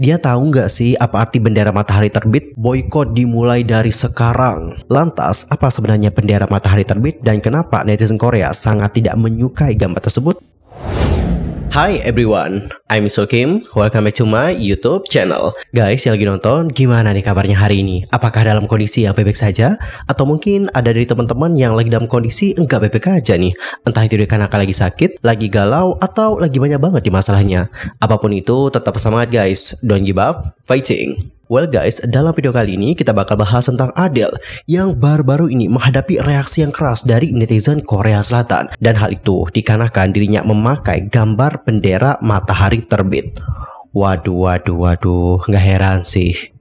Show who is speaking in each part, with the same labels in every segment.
Speaker 1: Dia tahu nggak sih apa arti bendera matahari terbit? Boykot dimulai dari sekarang. Lantas, apa sebenarnya bendera matahari terbit dan kenapa netizen Korea sangat tidak menyukai gambar tersebut? Hi everyone, I'm Mr. Kim. Welcome back to my YouTube channel. Guys yang lagi nonton, gimana nih kabarnya hari ini? Apakah dalam kondisi yang baik-baik saja? Atau mungkin ada dari teman-teman yang lagi dalam kondisi enggak baik-baik aja nih? Entah itu karena lagi sakit, lagi galau, atau lagi banyak banget di masalahnya. Apapun itu, tetap semangat guys. Don't give up, fighting. Well guys, dalam video kali ini kita bakal bahas tentang Adele yang baru-baru ini menghadapi reaksi yang keras dari netizen Korea Selatan. Dan hal itu dikarenakan dirinya memakai gambar bendera matahari terbit. Waduh, nggak heran sih.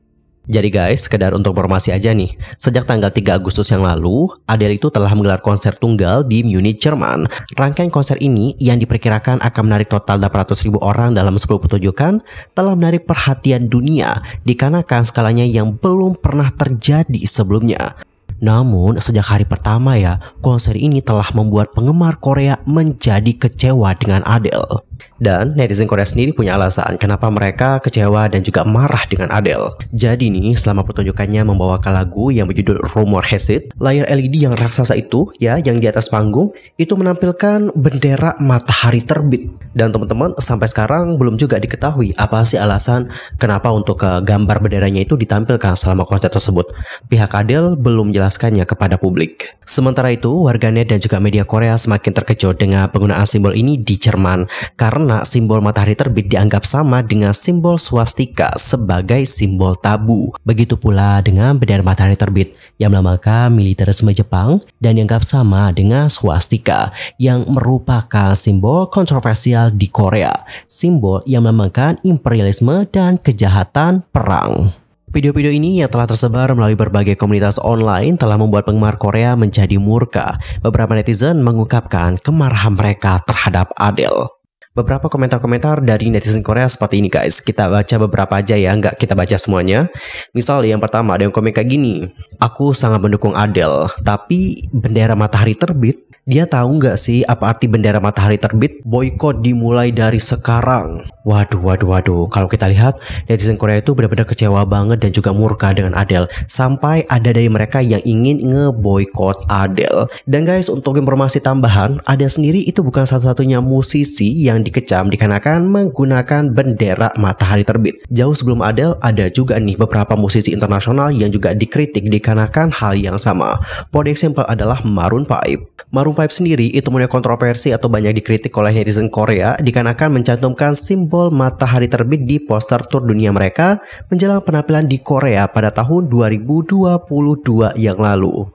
Speaker 1: Jadi guys, sekedar untuk informasi aja nih, sejak tanggal 3 Agustus yang lalu, Adele itu telah menggelar konser tunggal di Munich, Jerman. Rangkaian konser ini yang diperkirakan akan menarik total 800.000 orang dalam 10 pertunjukan, telah menarik perhatian dunia dikarenakan skalanya yang belum pernah terjadi sebelumnya. Namun, sejak hari pertama ya, konser ini telah membuat penggemar Korea menjadi kecewa dengan Adele. Dan netizen Korea sendiri punya alasan kenapa mereka kecewa dan juga marah dengan Adele. Jadi nih, selama pertunjukannya membawakan lagu yang berjudul Rumor Has It, layar LED yang raksasa itu ya, yang di atas panggung itu menampilkan bendera matahari terbit. Dan teman-teman, sampai sekarang belum juga diketahui apa sih alasan kenapa untuk gambar benderanya itu ditampilkan selama konser tersebut. Pihak Adele belum menjelaskannya kepada publik. Sementara itu, warganet dan juga media Korea semakin terkejut dengan penggunaan simbol ini di Jerman karena simbol matahari terbit dianggap sama dengan simbol swastika sebagai simbol tabu. Begitu pula dengan bendera matahari terbit yang melambangkan militerisme Jepang dan dianggap sama dengan swastika yang merupakan simbol kontroversial di Korea, simbol yang melambangkan imperialisme dan kejahatan perang. Video-video ini yang telah tersebar melalui berbagai komunitas online telah membuat penggemar Korea menjadi murka. Beberapa netizen mengungkapkan kemarahan mereka terhadap Adele. Beberapa komentar-komentar dari netizen Korea seperti ini guys. Kita baca beberapa aja ya, nggak kita baca semuanya. Misal yang pertama ada yang komen kayak gini. Aku sangat mendukung Adele, tapi bendera matahari terbit? Dia tahu nggak sih apa arti bendera matahari terbit? Boykot dimulai dari sekarang. Waduh. Kalau kita lihat, netizen Korea itu benar-benar kecewa banget dan juga murka dengan Adele. Sampai ada dari mereka yang ingin ngeboykot Adele. Dan guys, untuk informasi tambahan, Adele sendiri itu bukan satu-satunya musisi yang dikecam dikarenakan menggunakan bendera matahari terbit. Jauh sebelum Adele, ada juga nih beberapa musisi internasional yang juga dikritik dikarenakan hal yang sama. For example adalah Maroon 5. Maroon 5 sendiri itu punya kontroversi atau banyak dikritik oleh netizen Korea dikarenakan mencantumkan simbol matahari terbit di poster tur dunia mereka menjelang penampilan di Korea pada tahun 2022 yang lalu.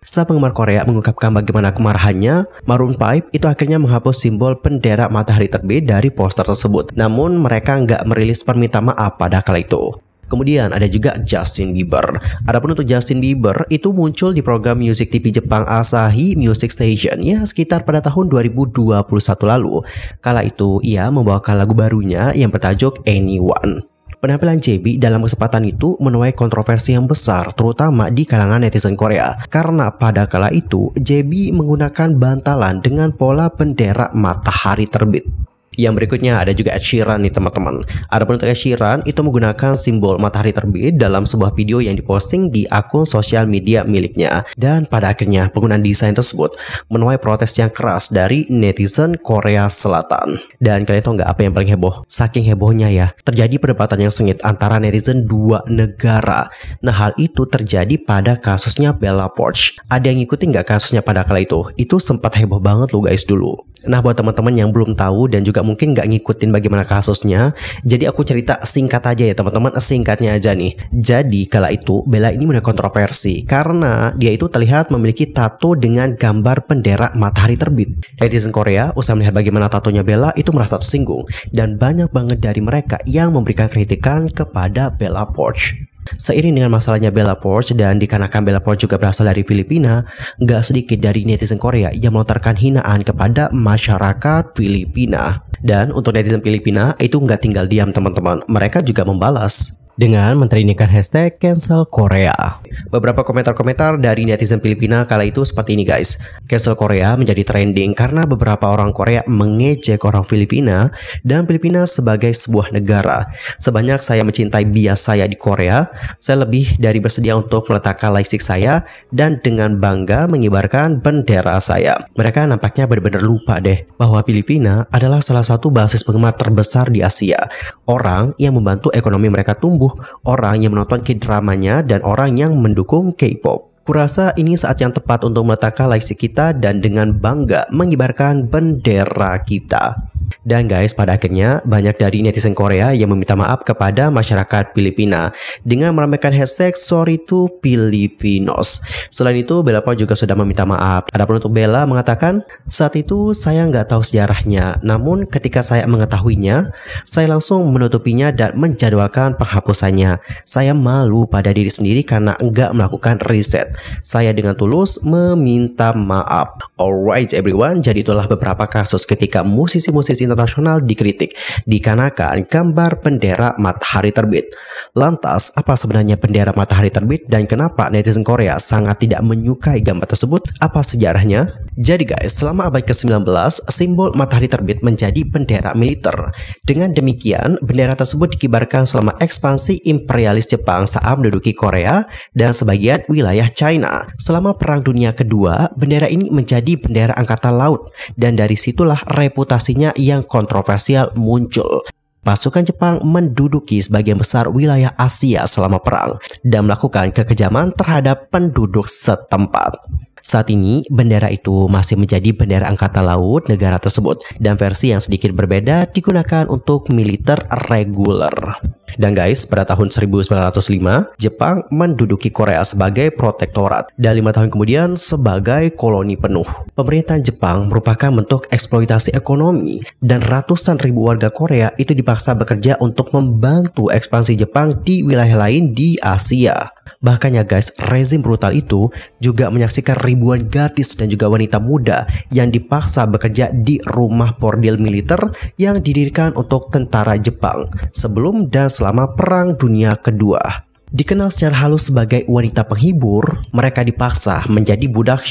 Speaker 1: Saat penggemar Korea mengungkapkan bagaimana kemarahannya, Maroon 5 itu akhirnya menghapus simbol bendera matahari terbit dari poster tersebut. Namun mereka nggak merilis permintaan maaf pada kala itu. Kemudian ada juga Justin Bieber. Adapun untuk Justin Bieber itu muncul di program musik TV Jepang Asahi Music Station ya sekitar pada tahun 2021 lalu. Kala itu ia membawakan lagu barunya yang bertajuk Anyone. Penampilan JB dalam kesempatan itu menuai kontroversi yang besar terutama di kalangan netizen Korea karena pada kala itu JB menggunakan bantalan dengan pola bendera matahari terbit. Yang berikutnya ada juga Ed Sheeran nih teman-teman. Adapun untuk Ed Sheeran itu menggunakan simbol matahari terbit dalam sebuah video yang diposting di akun sosial media miliknya. Dan pada akhirnya penggunaan desain tersebut menuai protes yang keras dari netizen Korea Selatan. Dan kalian tahu nggak apa yang paling heboh? Saking hebohnya ya, terjadi perdebatan yang sengit antara netizen dua negara. Nah hal itu terjadi pada kasusnya Bella Poarch. Ada yang ngikutin nggak kasusnya pada kala itu? Itu sempat heboh banget loh guys dulu. Nah buat teman-teman yang belum tahu dan juga mungkin nggak ngikutin bagaimana kasusnya, jadi aku cerita singkat aja ya teman-teman, singkatnya aja nih. Jadi kala itu Bella ini punya kontroversi karena dia itu terlihat memiliki tato dengan gambar bendera matahari terbit. Netizen Korea usai melihat bagaimana tatonya Bella itu merasa tersinggung dan banyak banget dari mereka yang memberikan kritikan kepada Bella Poarch. Seiring dengan masalahnya Bella Poarch dan dikarenakan Bella Poarch juga berasal dari Filipina, nggak sedikit dari netizen Korea yang melontarkan hinaan kepada masyarakat Filipina. Dan untuk netizen Filipina itu nggak tinggal diam teman-teman, mereka juga membalas. dengan mentrendingkan hashtag cancel Korea. Beberapa komentar-komentar dari netizen Filipina kala itu seperti ini guys. Cancel Korea menjadi trending karena beberapa orang Korea mengejek orang Filipina dan Filipina sebagai sebuah negara. Sebanyak saya mencintai bias saya di Korea, saya lebih dari bersedia untuk meletakkan lightstick saya dan dengan bangga mengibarkan bendera saya. Mereka nampaknya benar-benar lupa deh bahwa Filipina adalah salah satu basis penggemar terbesar di Asia. Orang yang membantu ekonomi mereka tumbuh, orang yang menonton K-dramanya, dan orang yang mendukung K-pop. Kurasa ini saat yang tepat untuk meletakkan lightstick kita dan dengan bangga mengibarkan bendera kita. Dan guys, pada akhirnya banyak dari netizen Korea yang meminta maaf kepada masyarakat Filipina dengan meramaikan hashtag sorry to Filipinos. Selain itu, Bella Pong juga sudah meminta maaf. Adapun untuk Bella mengatakan, saat itu saya nggak tahu sejarahnya, namun ketika saya mengetahuinya, saya langsung menutupinya dan menjadwalkan penghapusannya. Saya malu pada diri sendiri karena nggak melakukan riset. Saya dengan tulus meminta maaf. Alright everyone, jadi itulah beberapa kasus ketika musisi-musisi internasional dikritik dikarenakan gambar bendera matahari terbit. Lantas, apa sebenarnya bendera matahari terbit dan kenapa netizen Korea sangat tidak menyukai gambar tersebut? Apa sejarahnya? Jadi guys, selama abad ke-19, simbol matahari terbit menjadi bendera militer. Dengan demikian, bendera tersebut dikibarkan selama ekspansi imperialis Jepang saat menduduki Korea dan sebagian wilayah China. Selama Perang Dunia Kedua, bendera ini menjadi bendera angkatan laut dan dari situlah reputasinya yang kontroversial muncul. Pasukan Jepang menduduki sebagian besar wilayah Asia selama perang dan melakukan kekejaman terhadap penduduk setempat. Saat ini, bendera itu masih menjadi bendera angkatan laut negara tersebut dan versi yang sedikit berbeda digunakan untuk militer reguler. Dan guys, pada tahun 1905, Jepang menduduki Korea sebagai protektorat dan 5 tahun kemudian sebagai koloni penuh. Pemerintahan Jepang merupakan bentuk eksploitasi ekonomi dan ratusan ribu warga Korea itu dipaksa bekerja untuk membantu ekspansi Jepang di wilayah lain di Asia. Bahkan ya guys, rezim brutal itu juga menyaksikan ribuan gadis dan juga wanita muda yang dipaksa bekerja di rumah bordil militer yang didirikan untuk tentara Jepang sebelum dan selama Perang Dunia Kedua. Dikenal secara halus sebagai wanita penghibur, mereka dipaksa menjadi budak.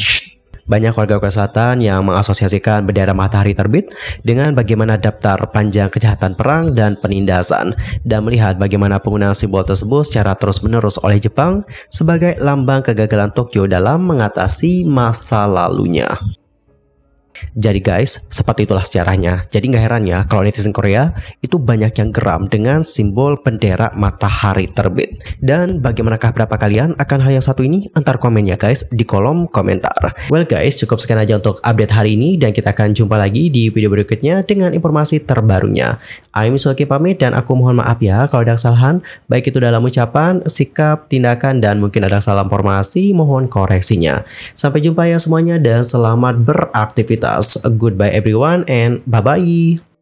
Speaker 1: Banyak warga Korea Selatan yang mengasosiasikan bendera matahari terbit dengan bagaimana daftar panjang kejahatan perang dan penindasan dan melihat bagaimana penggunaan simbol tersebut secara terus-menerus oleh Jepang sebagai lambang kegagalan Tokyo dalam mengatasi masa lalunya. Jadi guys, seperti itulah sejarahnya. Jadi nggak heran ya kalau netizen Korea itu banyak yang geram dengan simbol bendera matahari terbit. Dan bagaimanakah pendapat kalian akan hal yang satu ini? Antar komen ya guys di kolom komentar. Well guys, cukup sekian aja untuk update hari ini dan kita akan jumpa lagi di video berikutnya dengan informasi terbarunya. I'm Sulki pamit dan aku mohon maaf ya kalau ada kesalahan, baik itu dalam ucapan, sikap, tindakan, dan mungkin ada salah informasi, mohon koreksinya. Sampai jumpa ya semuanya dan selamat beraktivitas. Goodbye everyone and bye-bye.